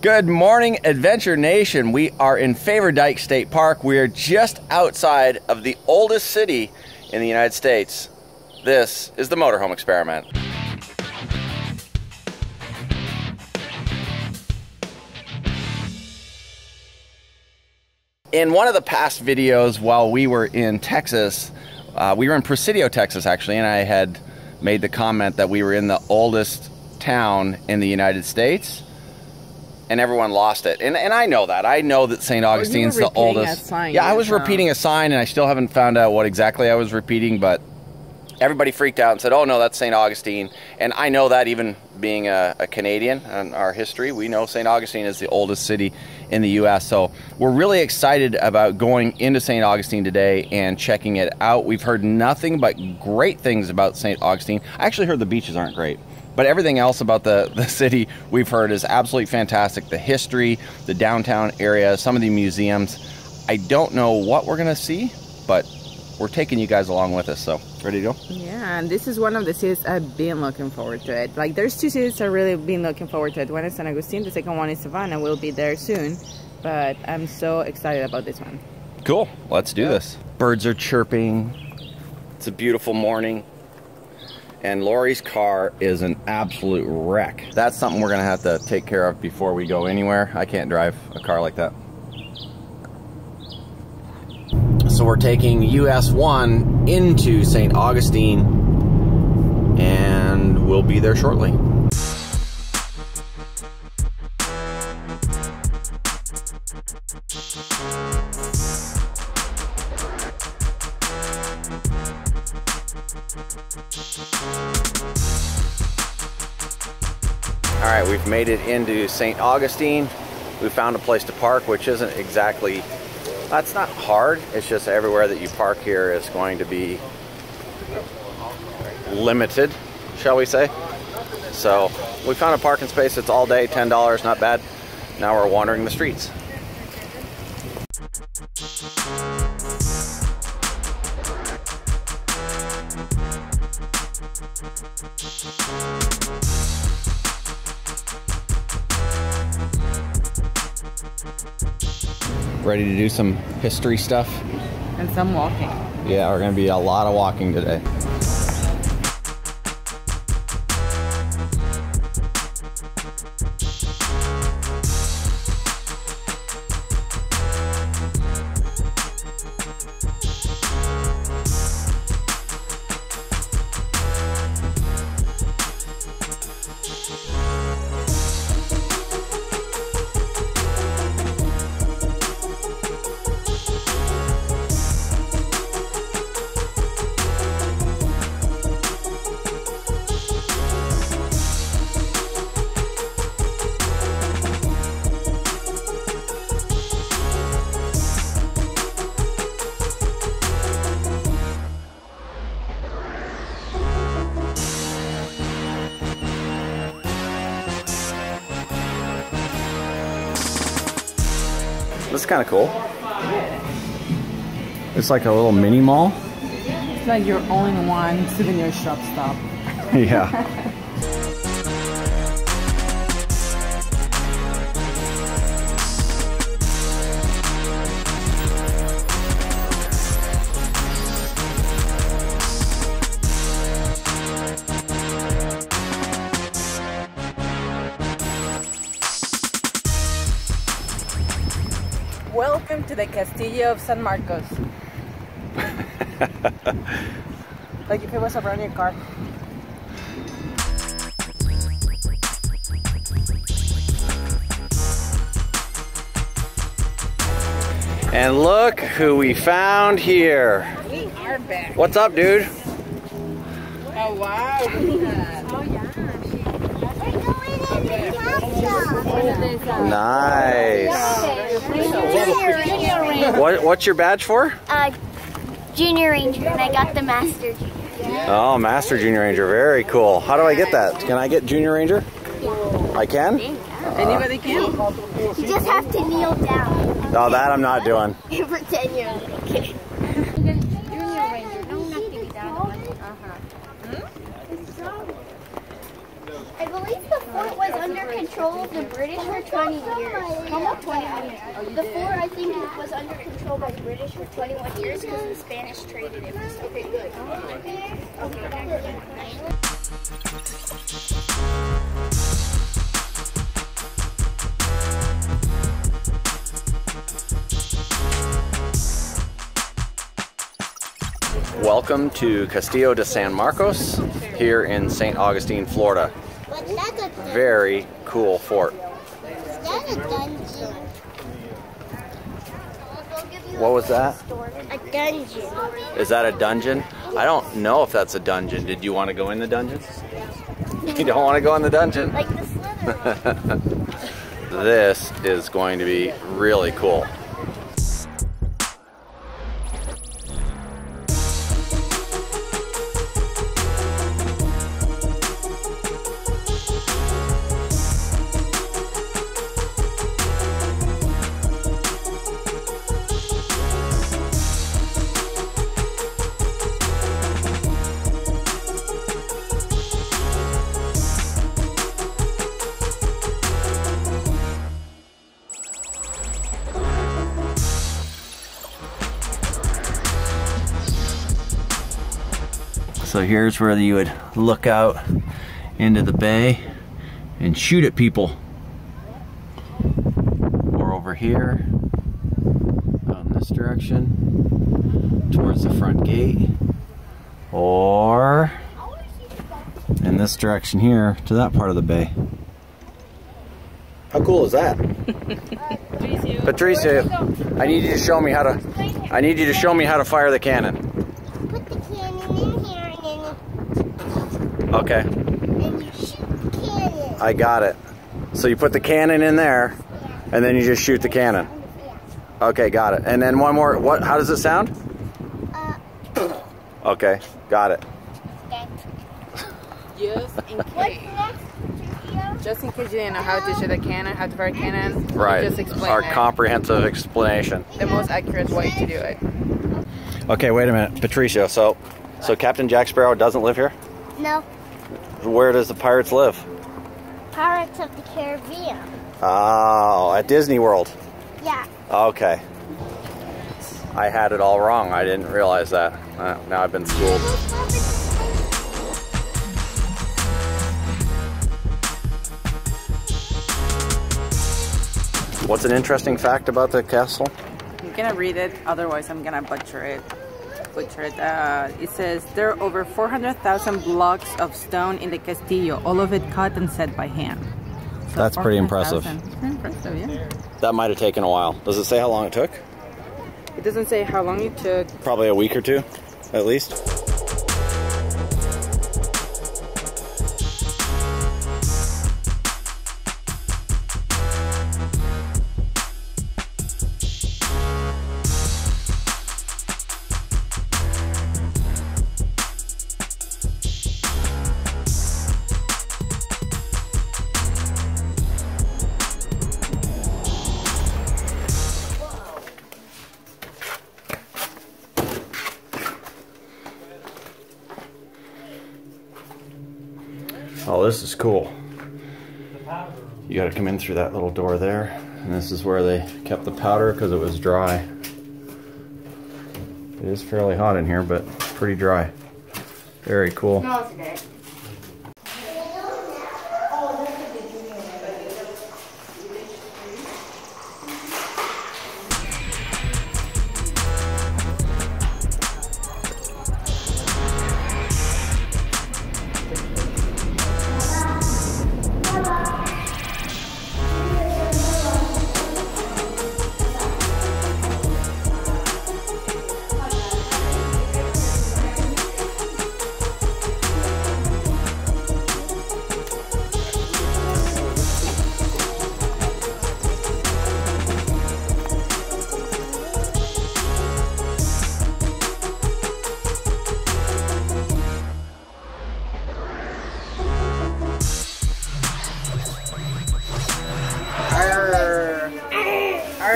Good morning, Adventure Nation. We are in Favor Dike State Park. We are just outside of the oldest city in the United States. This is the motorhome experiment. In one of the past videos while we were in Texas, we were in Presidio, Texas actually, and I had made the comment that we were in the oldest town in the United States. And everyone lost it. And I know that. I know that St. Augustine's the oldest. Yeah, I was repeating a sign, and I still haven't found out what exactly I was repeating, but everybody freaked out and said, oh no, that's St. Augustine. And I know that, even being a Canadian in our history, we know St. Augustine is the oldest city in the US. So we're really excited about going into St. Augustine today and checking it out. We've heard nothing but great things about St. Augustine. I actually heard the beaches aren't great. But everything else about the city we've heard is absolutely fantastic. The history, the downtown area, some of the museums. I don't know what we're gonna see, but we're taking you guys along with us. So, ready to go? Yeah, and this is one of the cities I've been looking forward to it. Like, there's two cities I've really been looking forward to it. One is San Augustine, the second one is Savannah. We'll be there soon, but I'm so excited about this one. Cool, let's do this. Birds are chirping. It's a beautiful morning. And Lori's car is an absolute wreck. That's something we're gonna have to take care of before we go anywhere. I can't drive a car like that. So we're taking US 1 into St. Augustine, and we'll be there shortly. All right, we've made it into St. Augustine. We found a place to park, which isn't exactly, that's not hard. It's just everywhere that you park here is going to be limited, shall we say. So we found a parking space. It's all day, $10, not bad. Now we're wandering the streets. Ready to do some history stuff? And some walking. Yeah, we're gonna be a lot of walking today. This is kind of cool. It's like a little mini mall. It's like your only one souvenir shop stop. Yeah. Welcome to the Castillo of San Marcos. Like if it was around your car. And look who we found here. We are back. What's up, dude? Oh wow. Nice. What's your badge for? Junior Ranger, and I got the Master Junior. Oh, Master Junior Ranger, very cool. How do I get that? Can I get Junior Ranger? I can? Anybody can. You just have to kneel down. Oh, that I'm not doing. You pretend you're okay. Junior Ranger, no actividad. I believe the fort was under control of the British for 20 years. Almost 20 years. The fort, I think, was under control by the British for 21 years because the Spanish traded it. Okay, good. Welcome to Castillo de San Marcos here in St. Augustine, Florida. Very cool fort. What was that? A dungeon. Is that a dungeon? I don't know if that's a dungeon. Did you want to go in the dungeon? You don't want to go in the dungeon? Like the Slytherin. This is going to be really cool. So here's where you would look out into the bay and shoot at people. Or over here, out in this direction, towards the front gate. Or in this direction here, to that part of the bay. How cool is that? Patricia, I need you to show me how to fire the cannon. Put the cannon in here and then Okay. you shoot the cannon. I got it. So you put the cannon in there, and then you just shoot the cannon. Okay, got it. And then one more. What? How does it sound? Okay, got it. Just in case you didn't know how to shoot a cannon, how to fire a cannon, Right. just explain Our it. comprehensive explanation. The most accurate way to do it. Okay, wait a minute, Patricia. So Captain Jack Sparrow doesn't live here? No. Where does the pirates live? Pirates of the Caribbean. Oh, at Disney World. Yeah. Okay. I had it all wrong. I didn't realize that. Now I've been schooled. What's an interesting fact about the castle? I'm gonna read it, otherwise I'm gonna butcher it. It says there are over 400,000 blocks of stone in the Castillo, all of it cut and set by hand. So That's pretty impressive. 400,000. Pretty impressive, yeah. That might have taken a while. Does it say how long it took? It doesn't say how long it took. Probably a week or two, at least. Oh, this is cool. You gotta come in through that little door there. And this is where they kept the powder because it was dry. It is fairly hot in here, but pretty dry. Very cool. No, it's good.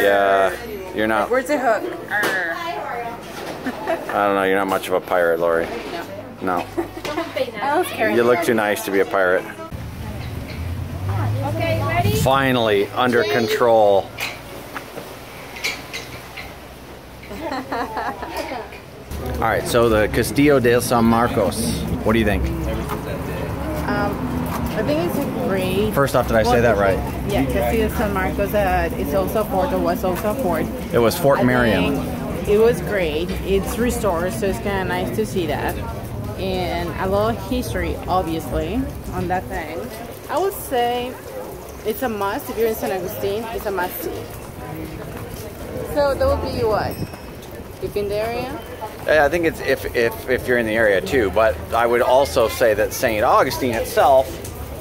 Yeah, you're not. Where's the hook? Arr. I don't know. You're not much of a pirate, Lori. No. I was carrying You look too nice to be a pirate. Finally under control. All right, so the Castillo de San Marcos. What do you think? I think it's great. First off, did I say that right? Yeah, Castillo de San Marcos. It's also a fort, or was also a fort. It was Fort Marion. It was great. It's restored, so it's kind of nice to see that. And a lot of history, obviously, on that thing. I would say it's a must. If you're in St Augustine, it's a must see. So that would be what? If in the area? I think it's if you're in the area too, but I would also say that St. Augustine itself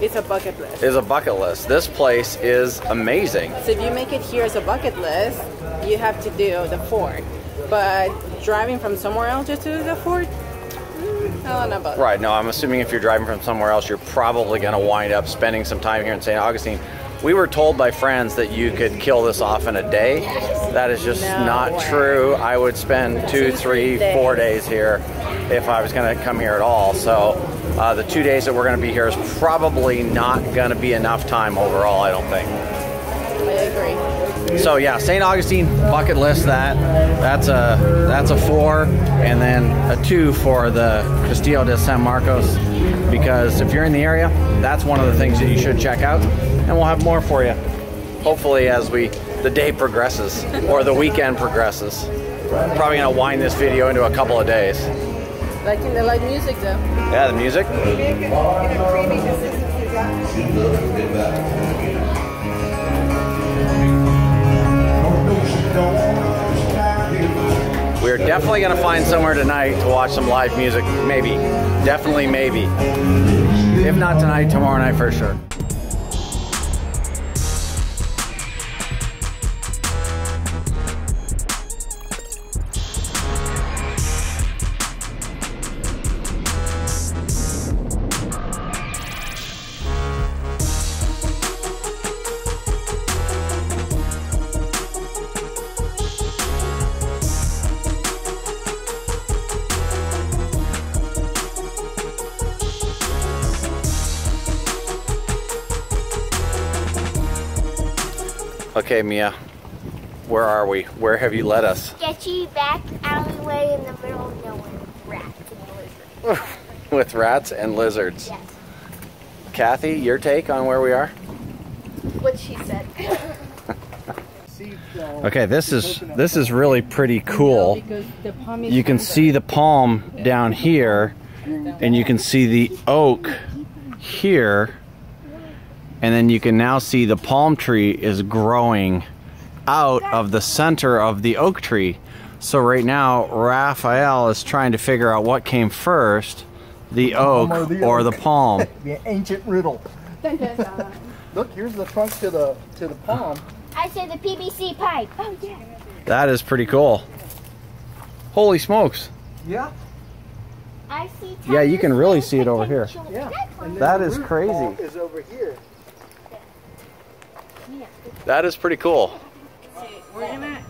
it's a bucket list. Is a bucket list. This place is amazing. So if you make it here as a bucket list, you have to do the fort. But driving from somewhere else just to the fort, I don't know about that. Right, no, I'm assuming if you're driving from somewhere else, you're probably going to wind up spending some time here in St. Augustine. We were told by friends that you could kill this off in a day. That is just not true. I would spend 2, 3, 4 days here if I was going to come here at all. So the 2 days that we're going to be here is probably not going to be enough time overall, I don't think. I agree. So yeah, St. Augustine, bucket list that's a 4, and then a 2 for the Castillo de San Marcos, because if you're in the area, that's one of the things that you should check out, and we'll have more for you, hopefully as the day progresses, or the weekend progresses. Probably gonna wind this video into a couple of days. Liking the live music though. Yeah, the music. We're definitely going to find somewhere tonight to watch some live music. Maybe. Definitely maybe. If not tonight, tomorrow night for sure. Okay, Mia, where are we? Where have you led us? Sketchy back alleyway in the middle of nowhere. Rats and lizards. With rats and lizards. Yes. Kathy, your take on where we are? What she said. Okay, this is really pretty cool. You can see the palm down here, and you can see the oak here. And then you can now see the palm tree is growing out of the center of the oak tree. So right now, Raphael is trying to figure out what came first, the oak or the palm. The ancient riddle. Look, here's the trunk to the palm. I say the PVC pipe. Oh yeah. That is pretty cool. Holy smokes. Yeah. I see. Yeah, you can really see it over here. Yeah. That is crazy. Is over here. That is pretty cool. We're gonna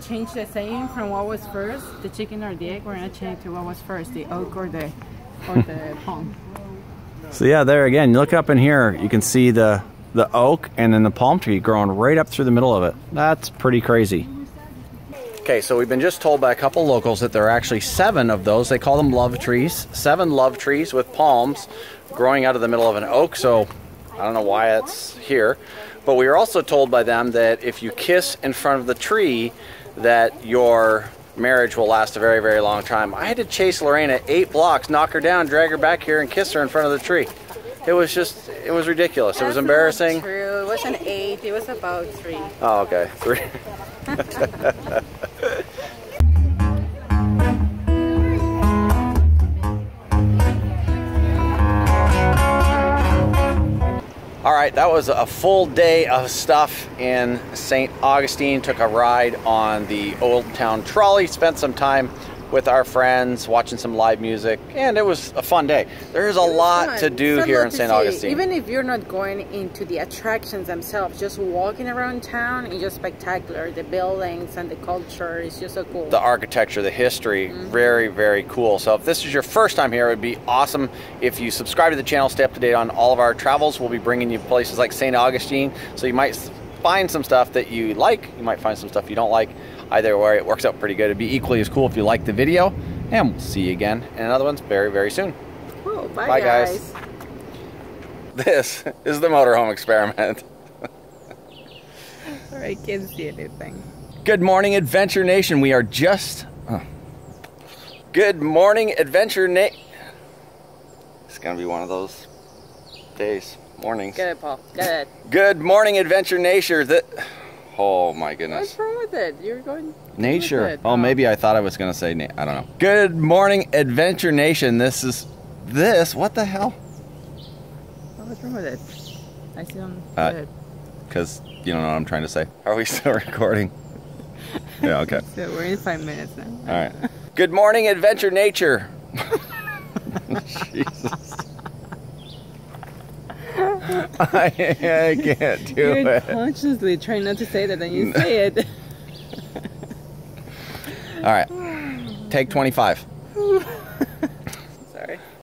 change the saying from what was first, the chicken or the egg. We're gonna change to what was first, the oak or the palm. So yeah, there again, you look up in here, you can see the oak and then the palm tree growing right up through the middle of it. That's pretty crazy. Okay, so we've been just told by a couple locals that there are actually 7 of those. They call them love trees. 7 love trees with palms growing out of the middle of an oak. So I don't know why it's here. But we were also told by them that if you kiss in front of the tree, that your marriage will last a very, very long time. I had to chase Lorena 8 blocks, knock her down, drag her back here, and kiss her in front of the tree. It was ridiculous. It was embarrassing. That's not true. It wasn't 8. It was about 3. Oh, okay. 3. All right, that was a full day of stuff in St. Augustine. Took a ride on the Old Town Trolley, spent some time with our friends, watching some live music, and it was a fun day. There's a lot to do here in St. Augustine. Even if you're not going into the attractions themselves, just walking around town is just spectacular. The buildings and the culture is just so cool. The architecture, the history, very, very cool. So if this is your first time here, it would be awesome if you subscribe to the channel, stay up to date on all of our travels. We'll be bringing you places like St. Augustine, so you might find some stuff that you like, you might find some stuff you don't like. Either way, it works out pretty good. It'd be equally as cool if you like the video, and we'll see you again in another one very, very soon. Cool. Bye guys. This is the motorhome experiment. I can't see anything. Good morning, Adventure Nation. We are just... Good morning, Adventure Nation. It's going to be one of those days, mornings. Get it, Paul. Get it. Good morning, Adventure Nation. Oh my goodness. What's wrong with it? You're going... Nature. Oh, maybe I thought I was going to say... I don't know. Good morning, Adventure Nation. This is... What the hell? What's wrong with it? I see them. Because you don't know what I'm trying to say. Are we still recording? Yeah, okay. So we're in 5 minutes now. All right. Good morning, Adventure Nature. Jesus. I can't do You're it. consciously trying not to say that, then you say it. All right. Take 25.